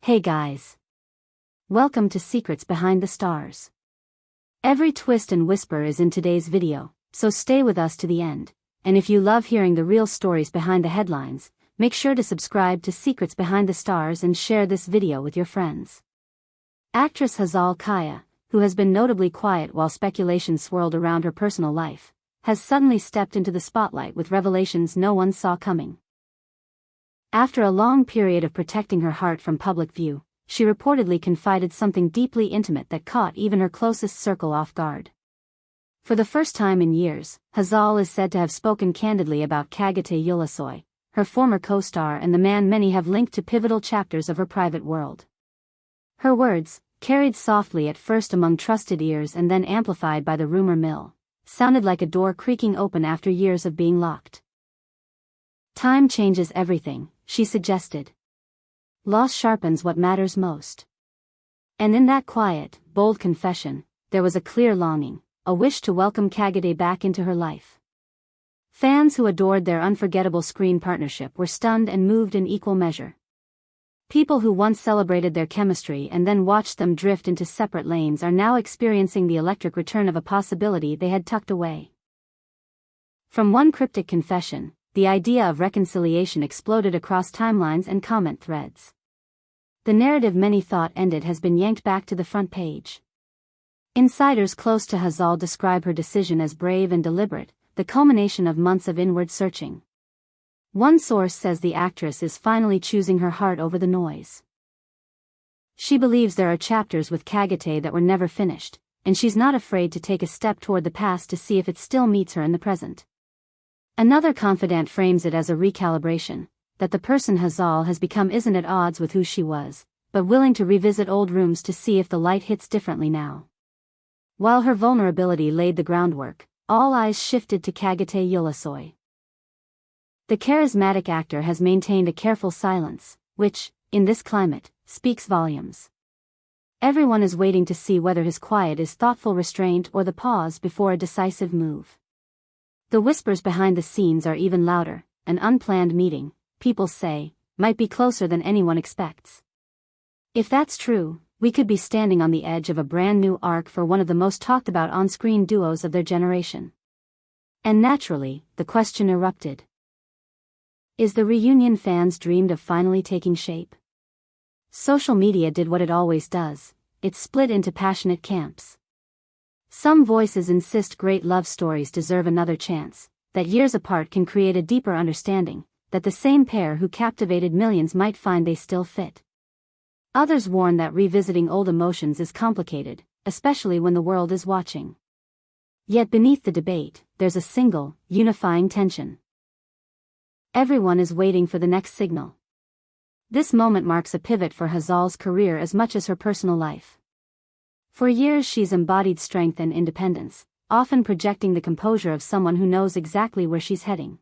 Hey guys! Welcome to Secrets Behind the Stars. Every twist and whisper is in today's video, so stay with us to the end. And if you love hearing the real stories behind the headlines, make sure to subscribe to Secrets Behind the Stars and share this video with your friends. Actress Hazal, who has been notably quiet while speculation swirled around her personal life, has suddenly stepped into the spotlight with revelations no one saw coming. After a long period of protecting her heart from public view, she reportedly confided something deeply intimate that caught even her closest circle off guard. For the first time in years, Hazal is said to have spoken candidly about Çağatay Ulusoy, her former co-star and the man many have linked to pivotal chapters of her private world. Her words, carried softly at first among trusted ears and then amplified by the rumor mill, sounded like a door creaking open after years of being locked. Time changes everything, she suggested. Loss sharpens what matters most. And in that quiet, bold confession, there was a clear longing, a wish to welcome Çağatay back into her life. Fans who adored their unforgettable screen partnership were stunned and moved in equal measure. People who once celebrated their chemistry and then watched them drift into separate lanes are now experiencing the electric return of a possibility they had tucked away. From one cryptic confession, the idea of reconciliation exploded across timelines and comment threads. The narrative many thought ended has been yanked back to the front page. Insiders close to Hazal describe her decision as brave and deliberate, the culmination of months of inward searching. One source says the actress is finally choosing her heart over the noise. She believes there are chapters with Çağatay that were never finished, and she's not afraid to take a step toward the past to see if it still meets her in the present. Another confidant frames it as a recalibration, that the person Hazal has become isn't at odds with who she was, but willing to revisit old rooms to see if the light hits differently now. While her vulnerability laid the groundwork, all eyes shifted to Çağatay Ulusoy. The charismatic actor has maintained a careful silence, which, in this climate, speaks volumes. Everyone is waiting to see whether his quiet is thoughtful restraint or the pause before a decisive move. The whispers behind the scenes are even louder. An unplanned meeting, people say, might be closer than anyone expects. If that's true, we could be standing on the edge of a brand new arc for one of the most talked about on-screen duos of their generation. And naturally, the question erupted. Is the reunion fans dreamed of finally taking shape? Social media did what it always does, it split into passionate camps. Some voices insist great love stories deserve another chance, that years apart can create a deeper understanding, that the same pair who captivated millions might find they still fit. Others warn that revisiting old emotions is complicated, especially when the world is watching. Yet beneath the debate, there's a single, unifying tension. Everyone is waiting for the next signal. This moment marks a pivot for Hazal's career as much as her personal life. For years she's embodied strength and independence, often projecting the composure of someone who knows exactly where she's heading.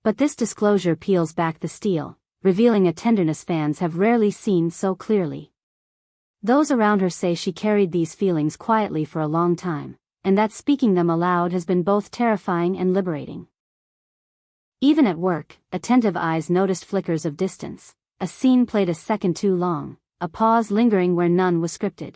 But this disclosure peels back the steel, revealing a tenderness fans have rarely seen so clearly. Those around her say she carried these feelings quietly for a long time, and that speaking them aloud has been both terrifying and liberating. Even at work, attentive eyes noticed flickers of distance, a scene played a second too long, a pause lingering where none was scripted.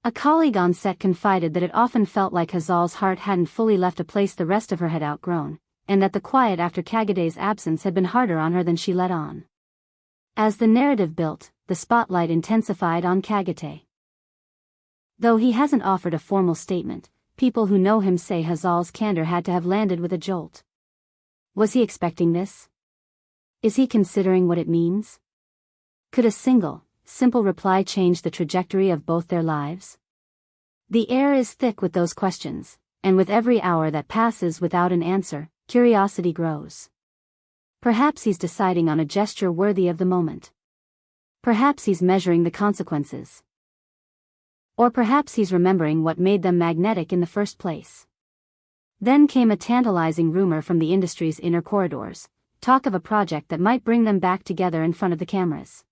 A colleague on set confided that it often felt like Hazal's heart hadn't fully left a place the rest of her had outgrown, and that the quiet after Çağatay's absence had been harder on her than she let on. As the narrative built, the spotlight intensified on Çağatay. Though he hasn't offered a formal statement, people who know him say Hazal's candor had to have landed with a jolt. Was he expecting this? Is he considering what it means? Could a single, simple reply change the trajectory of both their lives? The air is thick with those questions, and with every hour that passes without an answer, curiosity grows. Perhaps he's deciding on a gesture worthy of the moment. Perhaps he's measuring the consequences. Or perhaps he's remembering what made them magnetic in the first place. Then came a tantalizing rumor from the industry's inner corridors, talk of a project that might bring them back together in front of the cameras.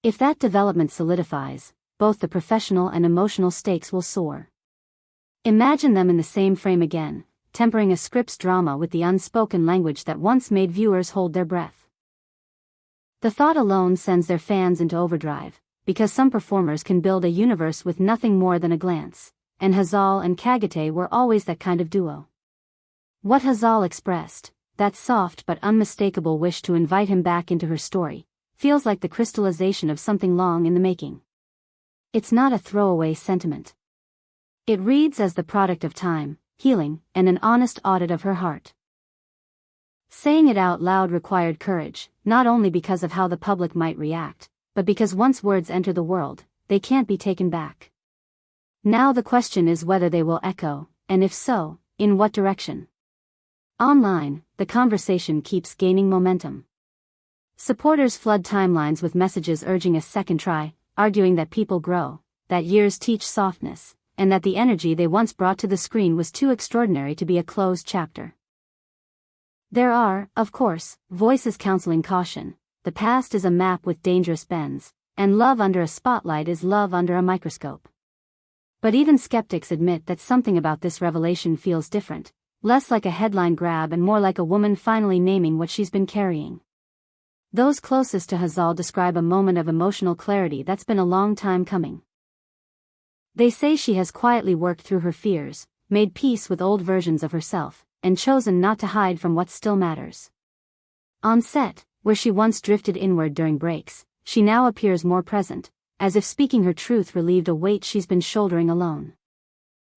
If that development solidifies, both the professional and emotional stakes will soar. Imagine them in the same frame again, tempering a script's drama with the unspoken language that once made viewers hold their breath. The thought alone sends their fans into overdrive, because some performers can build a universe with nothing more than a glance, and Hazal and Çağatay were always that kind of duo. What Hazal expressed, that soft but unmistakable wish to invite him back into her story, feels like the crystallization of something long in the making. It's not a throwaway sentiment. It reads as the product of time, healing, and an honest audit of her heart. Saying it out loud required courage, not only because of how the public might react, but because once words enter the world, they can't be taken back. Now the question is whether they will echo, and if so, in what direction. Online, the conversation keeps gaining momentum. Supporters flood timelines with messages urging a second try, arguing that people grow, that years teach softness, and that the energy they once brought to the screen was too extraordinary to be a closed chapter. There are, of course, voices counseling caution. The past is a map with dangerous bends, and love under a spotlight is love under a microscope. But even skeptics admit that something about this revelation feels different, less like a headline grab and more like a woman finally naming what she's been carrying. Those closest to Hazal describe a moment of emotional clarity that's been a long time coming. They say she has quietly worked through her fears, made peace with old versions of herself, and chosen not to hide from what still matters. On set, where she once drifted inward during breaks, she now appears more present, as if speaking her truth relieved a weight she's been shouldering alone.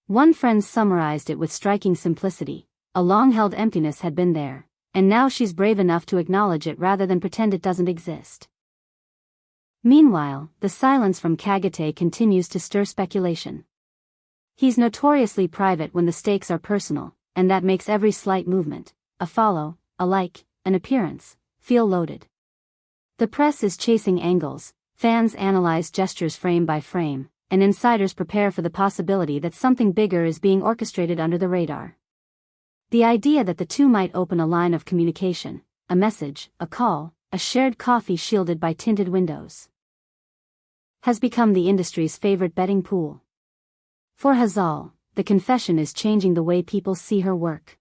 One friend summarized it with striking simplicity: a long-held emptiness had been there, and now she's brave enough to acknowledge it rather than pretend it doesn't exist. Meanwhile, the silence from Çağatay continues to stir speculation. He's notoriously private when the stakes are personal, and that makes every slight movement, a follow, a like, an appearance, feel loaded. The press is chasing angles, fans analyze gestures frame by frame, and insiders prepare for the possibility that something bigger is being orchestrated under the radar. The idea that the two might open a line of communication, a message, a call, a shared coffee shielded by tinted windows, has become the industry's favorite betting pool. For Hazal, the confession is changing the way people see her work.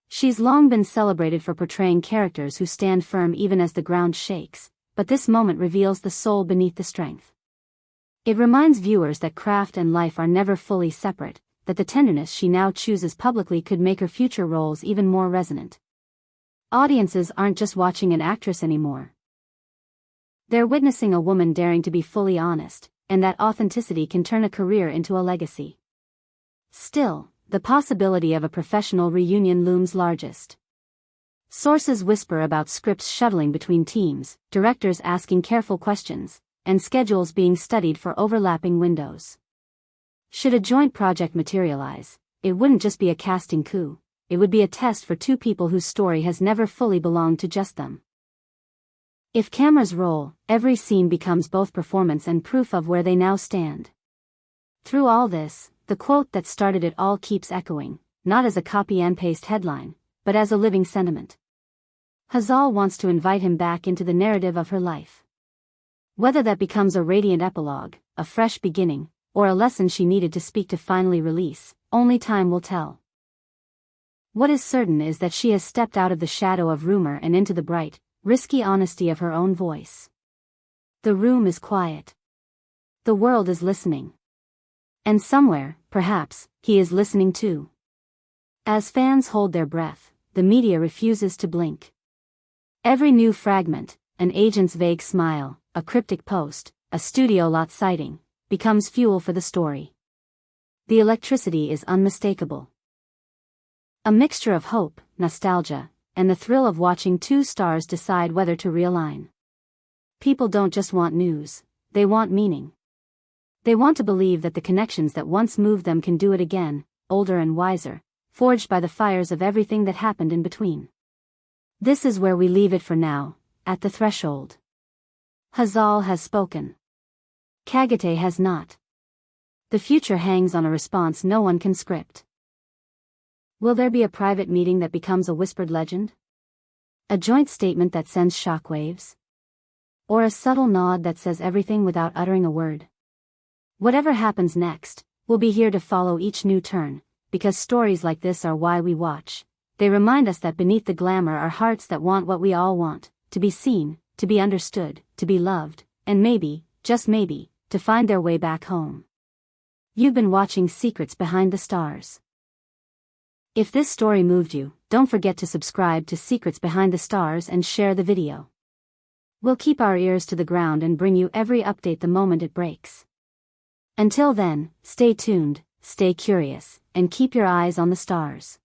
She's long been celebrated for portraying characters who stand firm even as the ground shakes, but this moment reveals the soul beneath the strength. It reminds viewers that craft and life are never fully separate, that the tenderness she now chooses publicly could make her future roles even more resonant. Audiences aren't just watching an actress anymore. They're witnessing a woman daring to be fully honest, and that authenticity can turn a career into a legacy. Still, the possibility of a professional reunion looms largest. Sources whisper about scripts shuttling between teams, directors asking careful questions, and schedules being studied for overlapping windows. Should a joint project materialize, it wouldn't just be a casting coup, it would be a test for two people whose story has never fully belonged to just them. If cameras roll, every scene becomes both performance and proof of where they now stand. Through all this, the quote that started it all keeps echoing, not as a copy and paste headline, but as a living sentiment. Hazal wants to invite him back into the narrative of her life. Whether that becomes a radiant epilogue, a fresh beginning, or a lesson she needed to speak to finally release, only time will tell. What is certain is that she has stepped out of the shadow of rumor and into the bright, risky honesty of her own voice. The room is quiet. The world is listening. And somewhere, perhaps, he is listening too. As fans hold their breath, the media refuses to blink. Every new fragment, an agent's vague smile, a cryptic post, a studio lot sighting, becomes fuel for the story. The electricity is unmistakable. A mixture of hope, nostalgia, and the thrill of watching two stars decide whether to realign. People don't just want news, they want meaning. They want to believe that the connections that once moved them can do it again, older and wiser, forged by the fires of everything that happened in between. This is where we leave it for now, at the threshold. Hazal has spoken. Çağatay has not. The future hangs on a response no one can script. Will there be a private meeting that becomes a whispered legend? A joint statement that sends shockwaves? Or a subtle nod that says everything without uttering a word? Whatever happens next, we'll be here to follow each new turn, because stories like this are why we watch. They remind us that beneath the glamour are hearts that want what we all want, to be seen, to be understood, to be loved, and maybe, just maybe, to find their way back home. You've been watching Secrets Behind the Stars. If this story moved you, don't forget to subscribe to Secrets Behind the Stars and share the video. We'll keep our ears to the ground and bring you every update the moment it breaks. Until then, stay tuned, stay curious, and keep your eyes on the stars.